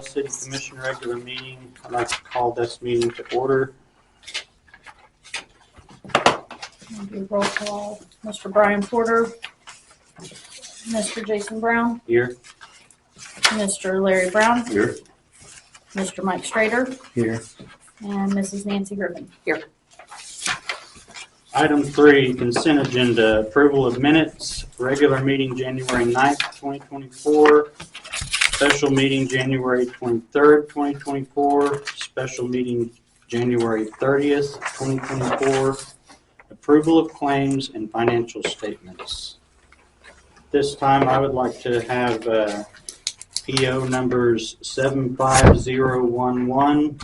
Yell City Commission regular meeting. I'd like to call this meeting to order. We'll do roll call. Mr. Brian Porter, Mr. Jason Brown, Here. Mr. Larry Brown, Here. Mr. Mike Strader, Here. and Mrs. Nancy Griffin. Here. Item 3, consent agenda. Approval of minutes. Regular meeting January 9th, 2024. Special meeting January 23rd, 2024. Special meeting January 30th, 2024. Approval of claims and financial statements. This time I would like to have PO numbers 75011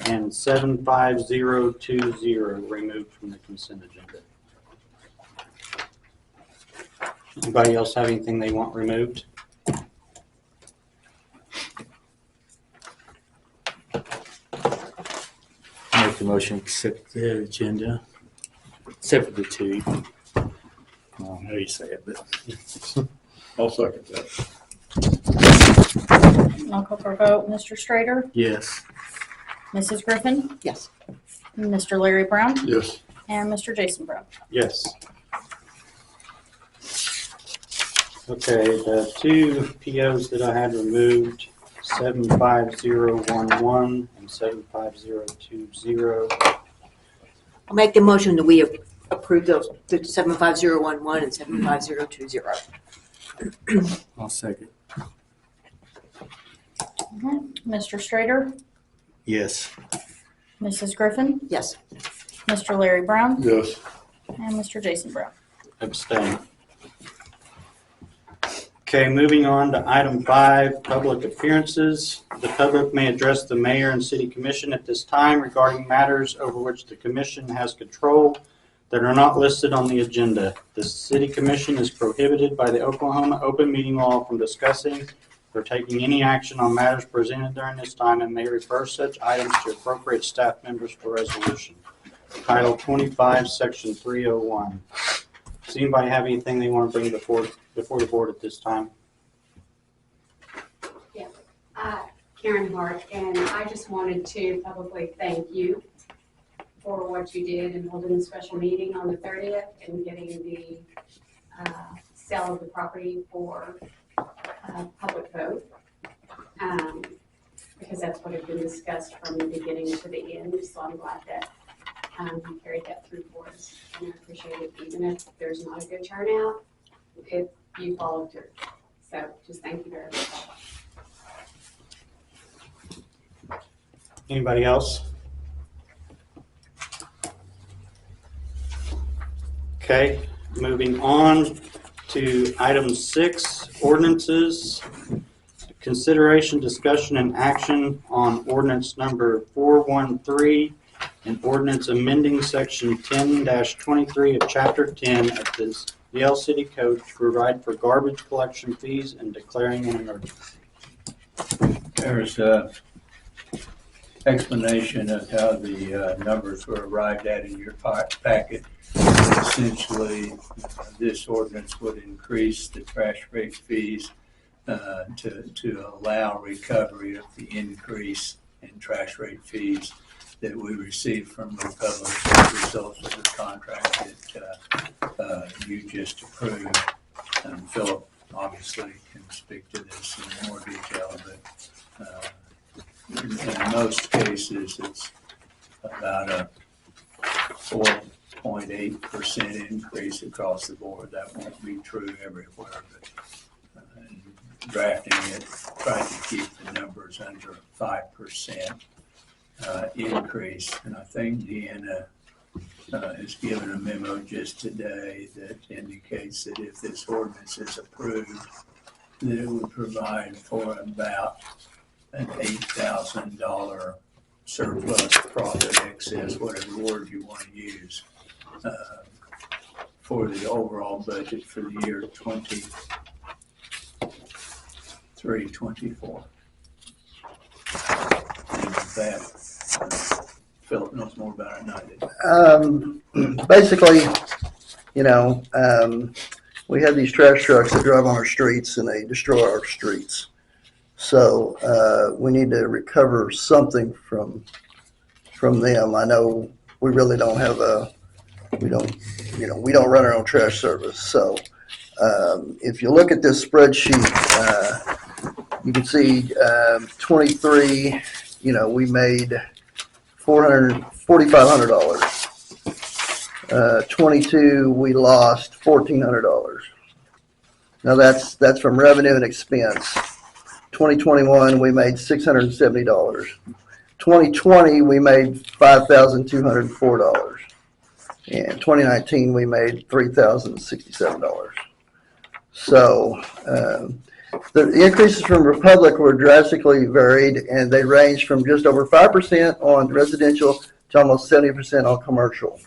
and 75020 removed from the consent agenda. Anybody else have anything they want removed? Make the motion to accept the agenda, except for the two. I don't know how you say it, but I'll second that. I'll call for a vote. Mr. Strader, yes. Mrs. Griffin, Yes. Mr. Larry Brown, Yes. and Mr. Jason Brown. Yes. Okay, the two POs that I had removed, 75011 and 75020. I'll make the motion that we approve those, the 75011 and 75020. I'll second. Mr. Strader, Yes. Mrs. Griffin, Yes. Mr. Larry Brown, Yes. and Mr. Jason Brown. Abstain. Okay, moving on to item 5, public appearances. The public may address the mayor and city commission at this time regarding matters over which the commission has control that are not listed on the agenda. The city commission is prohibited by the Oklahoma open meeting law from discussing or taking any action on matters presented during this time and may refer such items to appropriate staff members for resolution. Title 25, Section 301. Does anybody have anything they want to bring before the board at this time? Karen Hart, and I just wanted to publicly thank you for what you did in holding the special meeting on the 30th and getting the sale of the property for public vote, because that's what had been discussed from the beginning to the end. So I'm glad that you carried that through for us, and I appreciate it. Even if there's not a good turnout, if you followed through. So just thank you very much. Anybody else? Okay, moving on to item 6, ordinances. Consideration, discussion, and action on ordinance number 413, an ordinance amending section 10-23 of chapter 10 of the Yell City Code to provide for garbage collection fees and declaring an emergency. There's an explanation of how the numbers were arrived at in your packet. Essentially, this ordinance would increase the trash rate fees to allow recovery of the increase in trash rate fees that we receive from Republic as a result of the contract that you just approved. Philip obviously can speak to this in more detail, but in most cases, it's about a 4.8% increase across the board. That won't be true everywhere, but drafting it, tried to keep the numbers under 5% increase. And I think Deanna has given a memo just today that indicates that if this ordinance is approved, that it would provide for about an $8,000 surplus, profit, excess, whatever word you want to use, for the overall budget for the year 23-24. And with that, Philip knows more about it than I did. Basically, we have these trash trucks that drive on our streets and they destroy our streets. So we need to recover something from them. I know we really don't have we don't run our own trash service. So if you look at this spreadsheet, you can see 23, we made $4,500. 22, we lost $1,400. Now that's from revenue and expense. 2021, we made $670. 2020, we made $5,204. And 2019, we made $3,067. So the increases from Republic were drastically varied, and they ranged from just over 5% on residential to almost 70% on commercial.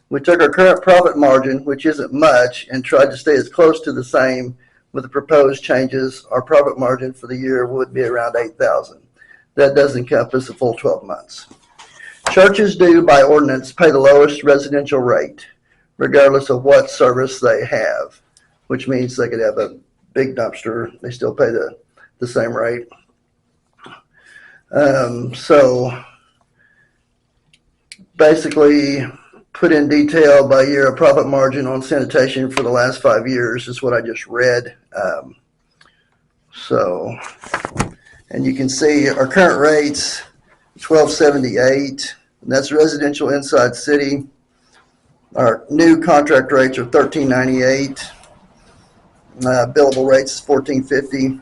We took our current profit margin, which isn't much, and tried to stay as close to the same with the proposed changes. Our profit margin for the year would be around $8,000. That does encompass a full 12 months. Churches do, by ordinance, pay the lowest residential rate, regardless of what service they have, which means they could have a big dumpster. They still pay the same rate. So basically, put in detail by year a profit margin on sanitation for the last 5 years is what I just read. And you can see our current rates, $12.78, and that's residential inside city. Our new contract rates are $13.98. Billable rates is $14.50.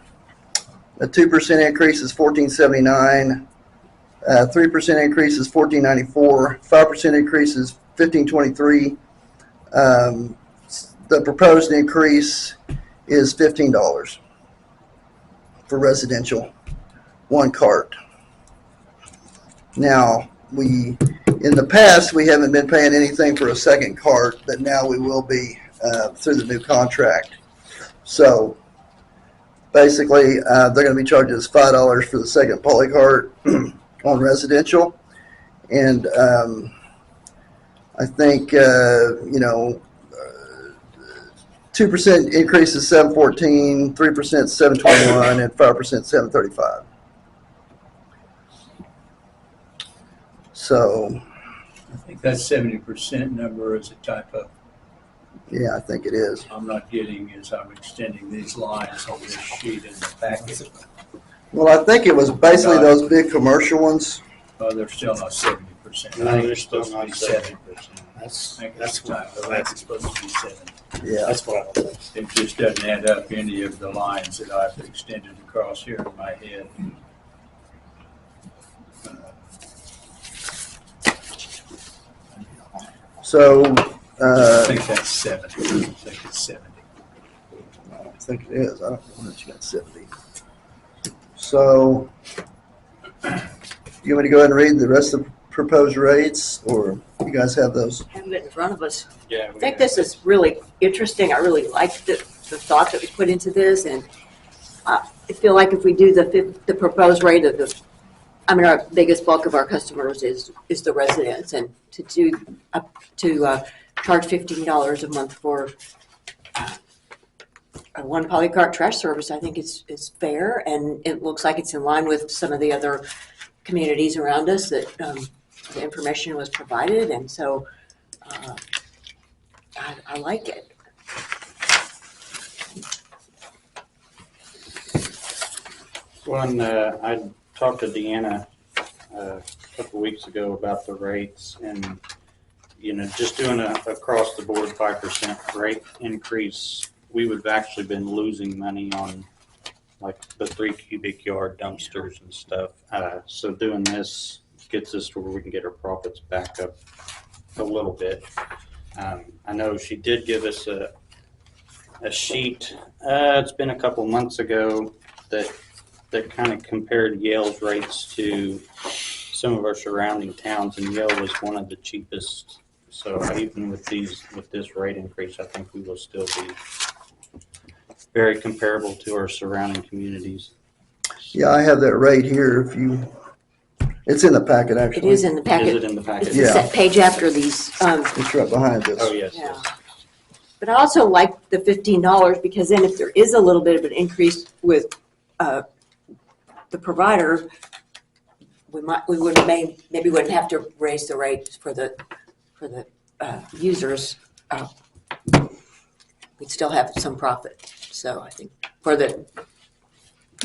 A 2% increase is $14.79. 3% increase is $14.94. 5% increase is $15.23. The proposed increase is $15 for residential, one cart. Now, in the past, we haven't been paying anything for a second cart, but now we will be through the new contract. So basically, they're going to be charging us $5 for the second poly cart on residential. And I think, 2% increase is $7.14, 3% is $7.21, and 5% $7.35. So I think that 70% number is a typo. yeah, I think it is. I'm not getting as I'm extending these lines on this sheet in the packet. Well, I think it was basically those big commercial ones. They're still not 70%. No, they're still Supposed to not be 70%. I think That's it's a typo. That's supposed to be 70. Yeah. That's what I was It just doesn't add up any of the lines that I've extended across here in my head. So I think that's 70. I think it's 70. I think it is. I don't know that you got 70. So you want me to go ahead and read the rest of the proposed rates, or you guys have those? Have it in front of us. Yeah. I think this is really interesting. I really like the thought that we put into this, and I feel like if we do the proposed rate of our biggest bulk of our customers is the residents, and to charge $15 a month for a one polycart trash service, I think is fair, and it looks like it's in line with some of the other communities around us that the information was provided, and so I like it. I talked to Deanna a couple weeks ago about the rates, and just doing a across the board 5% rate increase, we would have actually been losing money on like the 3 cubic yard dumpsters and stuff. So doing this gets us to where we can get our profits back up a little bit. I know she did give us a sheet. It's been a couple months ago that kind of compared Yale's rates to some of our surrounding towns, and Yale was one of the cheapest. So even with this rate increase, I think we will still be very comparable to our surrounding communities. Yeah, I have that rate here. It's in the packet, It actually. is in the packet. Is it in the packet? It's the set page after these. It's right behind this. Oh, yes. Yeah. But I also like the $15 because then if there is a little bit of an increase with the provider, we wouldn't, maybe wouldn't have to raise the rate for the users. We'd still have some profit. So I think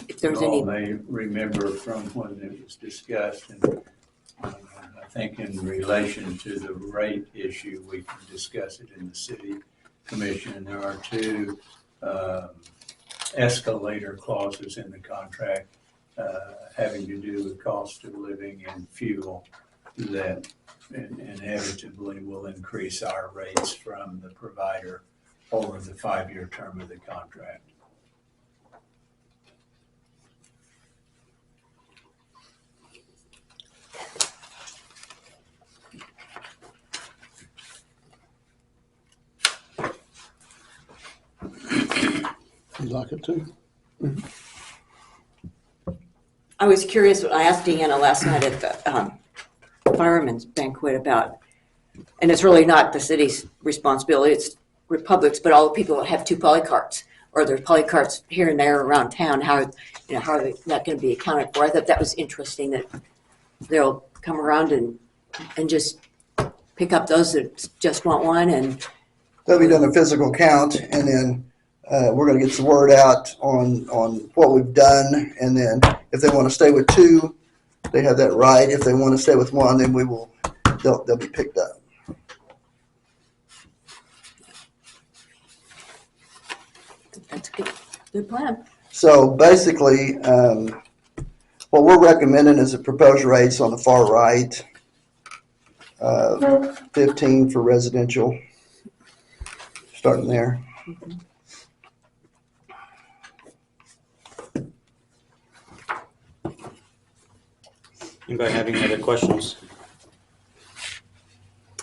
if there's You any. all may remember from when it was discussed, and I think in relation to the rate issue, we can discuss it in the city commission. There are two escalator clauses in the contract having to do with cost of living and fuel that inevitably will increase our rates from the provider over the 5-year term of the contract. You like it too? I was curious when I asked Deanna last night at the fireman's banquet about, and it's really not the city's responsibility, it's Republic's, but all the people that have 2 polycarts, or there's polycarts here and there around town, how are that going to be accounted for? I thought that was interesting that they'll come around and just pick up those that just want one, and They'll be doing a physical count, and then we're going to get the word out on what we've done, and then if they want to stay with 2, they have that right. If they want to stay with 1, then they'll be picked up. that's a good plan. So basically, what we're recommending is the proposed rates on the far right, 15 for residential, starting there. Anybody have any other questions?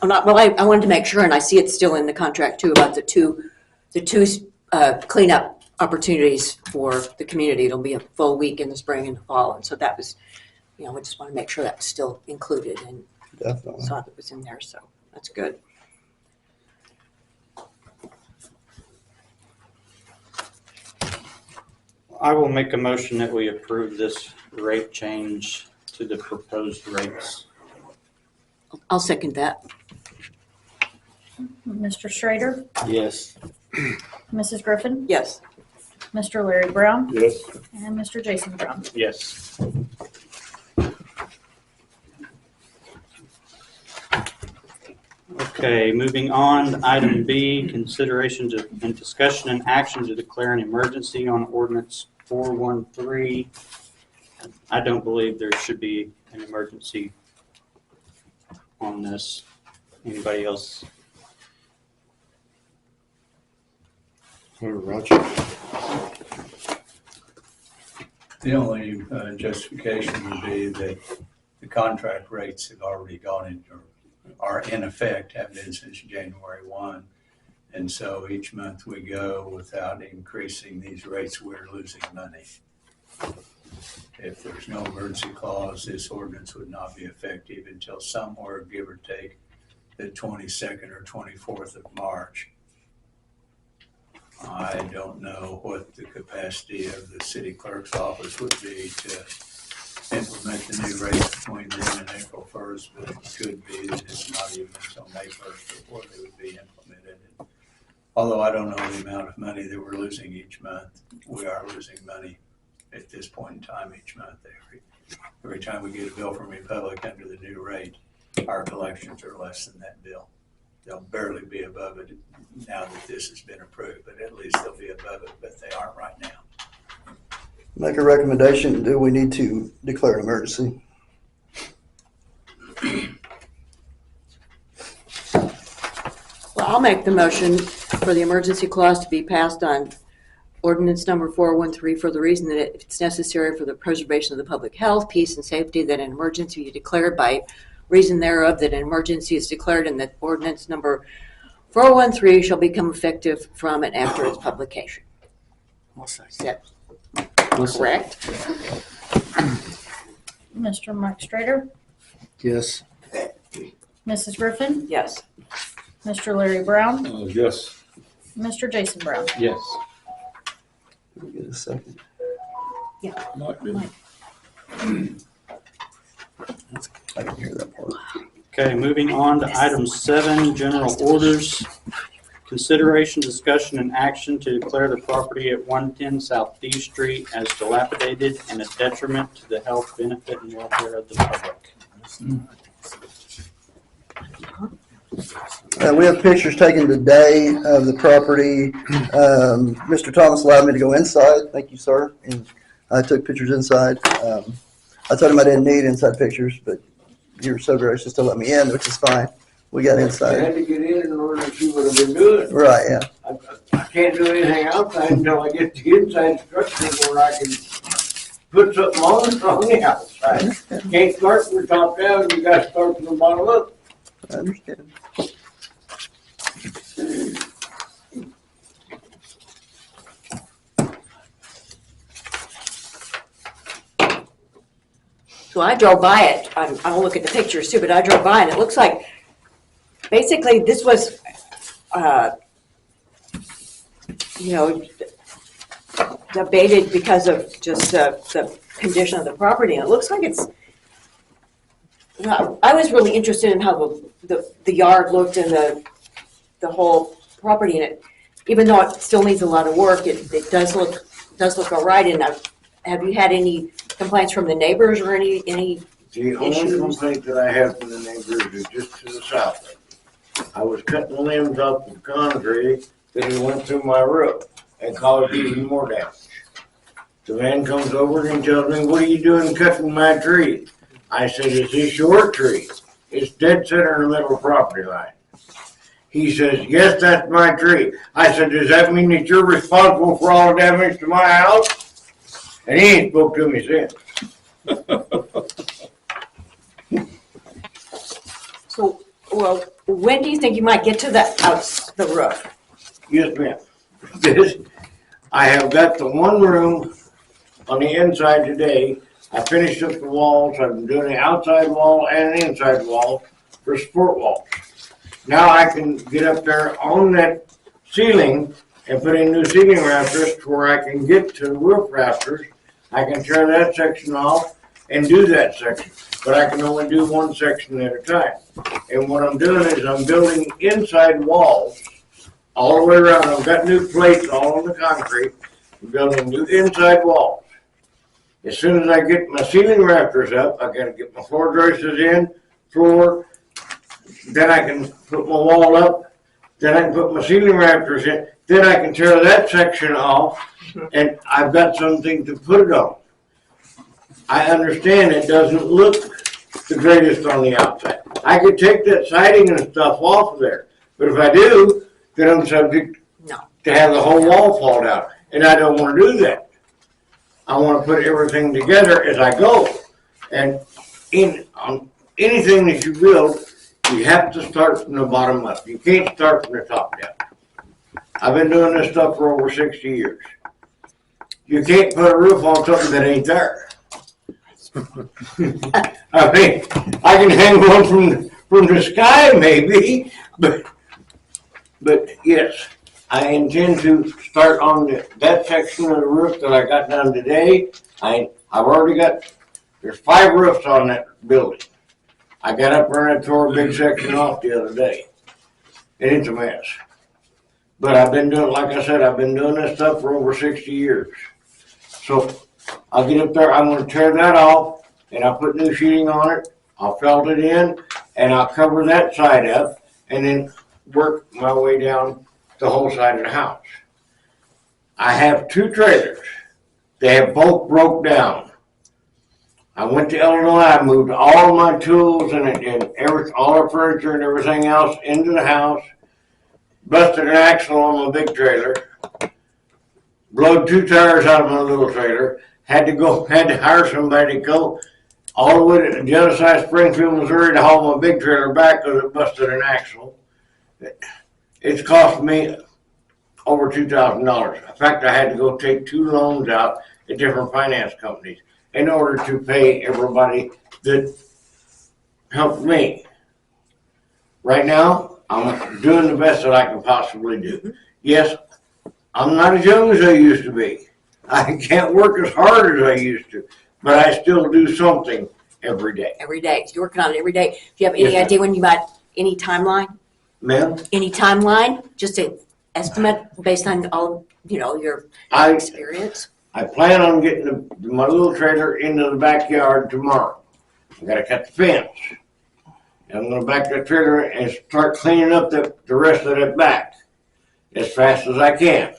I wanted to make sure, and I see it's still in the contract too, about the two cleanup opportunities for the community. It'll be a full week in the spring and the fall, and so that was, we just want to make sure that's still included, and Definitely. saw it was in there, so that's good. I will make a motion that we approve this rate change to the proposed rates. I'll second that. Mr. Schrader, Yes. Mrs. Griffin, Yes. Mr. Larry Brown, Yes. and Mr. Jason Brown. Yes. Okay, moving on, item B, consideration and discussion and action to declare an emergency on ordinance 413. I don't believe there should be an emergency on this. Anybody else? Roger. The only justification would be that the contract rates have already gone into, or are in effect, have been since January 1. And so each month we go without increasing these rates, we're losing money. If there's no emergency clause, this ordinance would not be effective until somewhere, give or take, the 22nd or 24th of March. I don't know what the capacity of the city clerk's office would be to implement the new rates between then and April 1st, but it could be that it's not even until May 1st before they would be implemented. Although I don't know the amount of money that we're losing each month, we are losing money at this point in time each month. Every time we get a bill from Republic under the new rate, our collections are less than that bill. They'll barely be above it now that this has been approved, but at least they'll be above it, but they aren't right now. Make a recommendation. Do we need to declare an emergency? Well, I'll make the motion for the emergency clause to be passed on ordinance number 413 for the reason that it's necessary for the preservation of the public health, peace, and safety that an emergency be declared by reason thereof that an emergency is declared and that ordinance number 413 shall become effective from and after its publication. Is that correct? Mr. Mike Strader, Yes. Mrs. Griffin, Yes. Mr. Larry Brown, Yes. Mr. Jason Brown. Yes. Let me get a second. Mike did. I didn't hear that part. Okay, moving on to item 7, general orders. Consideration, discussion, and action to declare the property at 110 South D Street as dilapidated and a detriment to the health, benefit, and welfare of the public. We have pictures taken today of the property. Mr. Thomas allowed me to go inside. Thank you, sir. And I took pictures inside. I told him I didn't need inside pictures, but you were so gracious to let me in, which is fine. We got I inside. had to get in order to see what I've been doing. Right, yeah. I can't do anything outside until I get the inside structure where I can put something on the outside. Can't start from the top down, you gotta start from the bottom up. I understand. So I drove by it, I'll look at the pictures too, but I drove by and it looks like, basically, this was, debated because of just the condition of the property, and it looks like it's, I was really interested in how the yard looked and the whole property in it. Even though it still needs a lot of work, it does look all right, and have you had any complaints from the neighbors or any The only issues? complaint that I have from the neighbors is just to the south. I was cutting limbs off the concrete that it went through my roof and caused even more damage. The man comes over and tells me, "What are you doing cutting my tree?" I said, "It's a short tree. It's dead center in the middle of the property line." He says, "Yes, that's my tree." I said, "Does that mean that you're responsible for all the damage to my house?" And he ain't spoke to me since. So, well, when do you think you might get to the roof? Yes, ma'am. I have got the one room on the inside today. I finished up the walls. I've been doing the outside wall and the inside wall for support walls. Now I can get up there on that ceiling and put in new ceiling rafters to where I can get to the roof rafters. I can tear that section off and do that section, but I can only do one section at a time. And what I'm doing is I'm building inside walls all the way around. I've got new plates all on the concrete. I'm building new inside walls. As soon as I get my ceiling rafters up, I gotta get my floor joists in, floor, then I can put my wall up, then I can put my ceiling rafters in, then I can tear that section off, and I've got something to put it on. I understand it doesn't look the greatest on the outside. I could take that siding and stuff off of there, but if I do, then I'm subject to have the whole wall fall down, and I don't want to do that. I want to put everything together as I go, and on anything that you build, you have to start from the bottom up. You can't start from the top down. I've been doing this stuff for over 60 years. You can't put a roof on something that ain't there. I mean, I can hang one from the sky maybe, but yes, I intend to start on that section of the roof that I got done today. I've already got, there's 5 roofs on that building. I got up there and I tore a big section off the other day, and it's a mess. But I've been doing, like I said, I've been doing this stuff for over 60 years. So I'll get up there, I'm gonna tear that off, and I'll put new sheeting on it, I'll felt it in, and I'll cover that side up, and then work my way down the whole side of the house. I have 2 trailers. They have both broke down. I went to Illinois, I moved all my tools and all our furniture and everything else into the house, busted an axle on my big trailer, blowed 2 tires out of my little trailer, had to hire somebody to go all the way to Genesee, Springfield, Missouri to haul my big trailer back because it busted an axle. It's cost me over $2,000. In fact, I had to go take 2 loans out at different finance companies in order to pay everybody that helped me. Right now, I'm doing the best that I can possibly do. Yes, I'm not as young as I used to be. I can't work as hard as I used to, but I still do something every day. Every day. You're working on it every day. Do you have any Yes, idea when you might, any timeline? Ma'am, Any timeline? Just an estimate based on all, your I experience? plan on getting my little trailer into the backyard tomorrow. I gotta cut the fence. I'm gonna back that trailer and start cleaning up the rest of that back as fast as I can.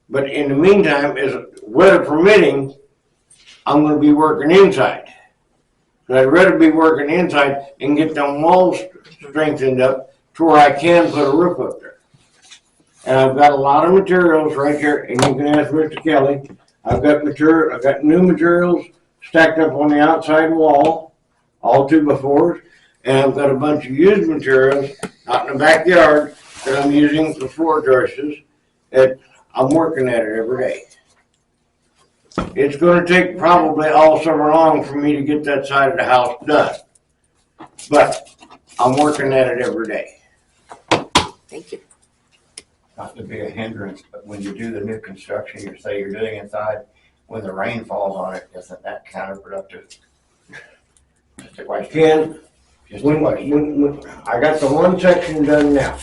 But in the meantime, as weather permitting, I'm gonna be working inside. But I'd rather be working inside and get them walls strengthened up to where I can put a roof up there. And I've got a lot of materials right here, and you can ask Mr. Kelly. I've got new materials stacked up on the outside wall, all 2x4s, and I've got a bunch of used materials out in the backyard that I'm using for floor trusses that I'm working at it every day. It's gonna take probably all summer long for me to get that side of the house done. But I'm working at it every day. Thank you. Not to be a hindrance, but when you do the new construction, you say you're doing inside, when the rain falls on it, isn't that counterproductive? Just a question. Ken, Just a when question. I got the one section done now.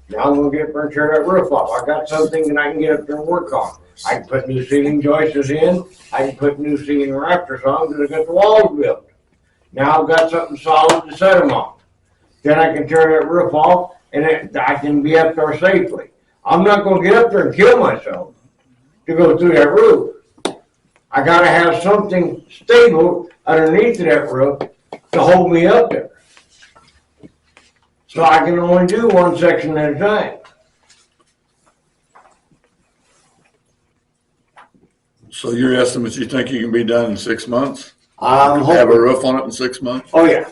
Now I'm gonna get up there and tear that roof off. I got something that I can get up there and work on. I can put new ceiling joists in. I can put new ceiling rafters on because I got the walls built. Now I've got something solid to set them on. Then I can tear that roof off and I can be up there safely. I'm not gonna get up there and kill myself to go through that roof. I gotta have something stable underneath that roof to hold me up there. So I can only do one section at a time. So your estimate, you think you can be done in 6 months? I'm Have a hoping, roof on it in 6 months? oh yeah,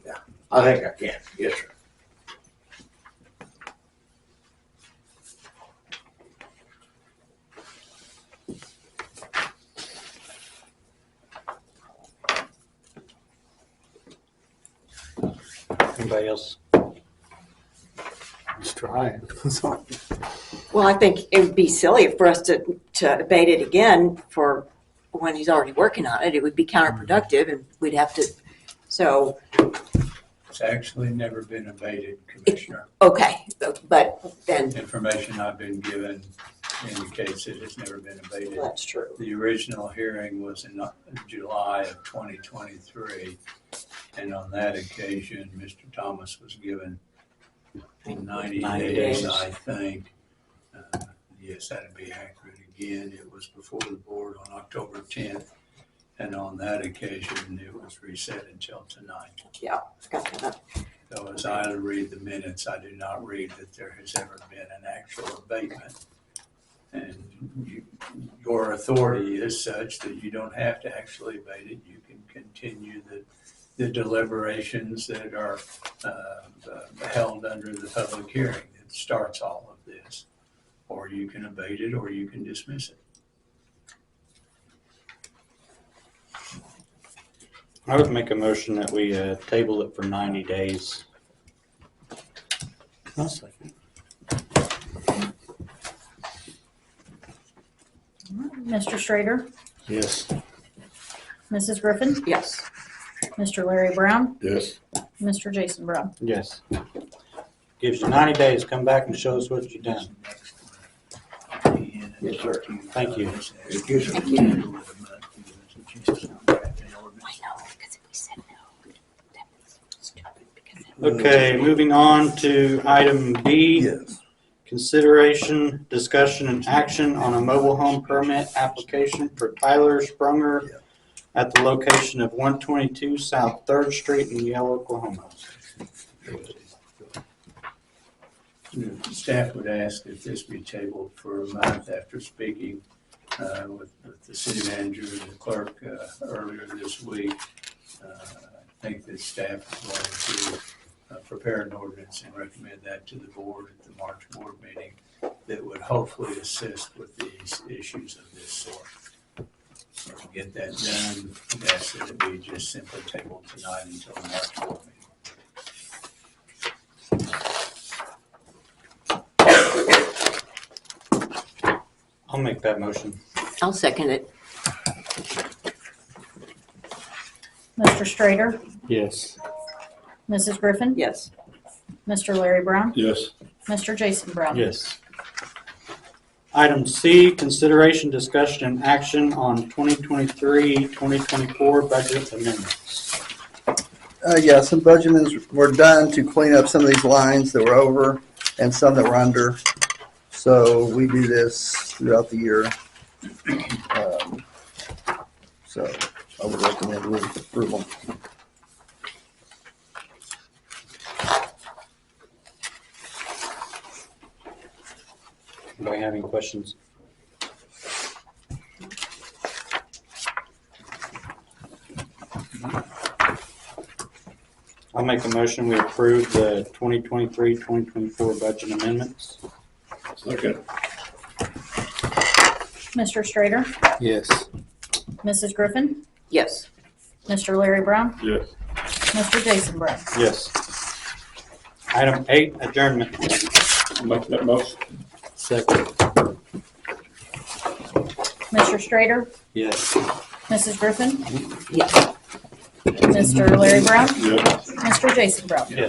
yeah, I think I can, yes, sir. Anybody else? Let's try it. Well, I think it would be silly for us to abate it again for when he's already working on it. It would be counterproductive and we'd have to, so, It's actually never been abated, Commissioner. okay, but then Information I've been given indicates that it's never been abated. that's true. The original hearing was in July of 2023, and on that occasion, Mr. Thomas was given 90 days, I think. Yes, that'd be accurate again. It was before the board on October 10th, and on that occasion, it was reset until tonight. Yeah, got that. So as I read the minutes, I do not read that there has ever been an actual abatement. And your authority is such that you don't have to actually abate it. You can continue the deliberations that are held under the public hearing that starts all of this. Or you can abate it, or you can dismiss it. I would make a motion that we table it for 90 days. I'll second. Mr. Strader, Yes. Mrs. Griffin, Yes. Mr. Larry Brown, Yes. Mr. Jason Brown. Yes. Gives you 90 days, come back and show us what you've done. Yes, sir. Thank you. Thank you, sir. Thank you. I know, because if we said no, that was stupid because Okay, moving on to item B. Yes. Consideration, discussion, and action on a mobile home permit application for Tyler Sprunger at the location of 122 South 3rd Street in Yale, Oklahoma. Staff would ask that this be tabled for a month after speaking with the city manager and the clerk earlier this week. I think that staff is going to prepare an ordinance and recommend that to the board at the March board meeting that would hopefully assist with these issues of this sort. So to get that done, I'd ask that it be just simply tabled tonight until the March board meeting. I'll make that motion. I'll second it. Mr. Strader, Yes. Mrs. Griffin, Yes. Mr. Larry Brown, Yes. Mr. Jason Brown. Yes. Item C, consideration, discussion, and action on 2023-2024 budget amendments. Yeah, some budget amendments were done to clean up some of these lines that were over and some that were under. So we do this throughout the year. So I would recommend we approve them. Anybody have any questions? I'll make a motion, we approve the 2023-2024 budget amendments. Second. Mr. Strader, Yes. Mrs. Griffin, Yes. Mr. Larry Brown, Yes. Mr. Jason Brown. Yes. Item 8, adjournment. Make that motion. Second. Mr. Strader, Yes. Mrs. Griffin, Yes. Mr. Larry Brown, Yes. Mr. Jason Brown. Yes.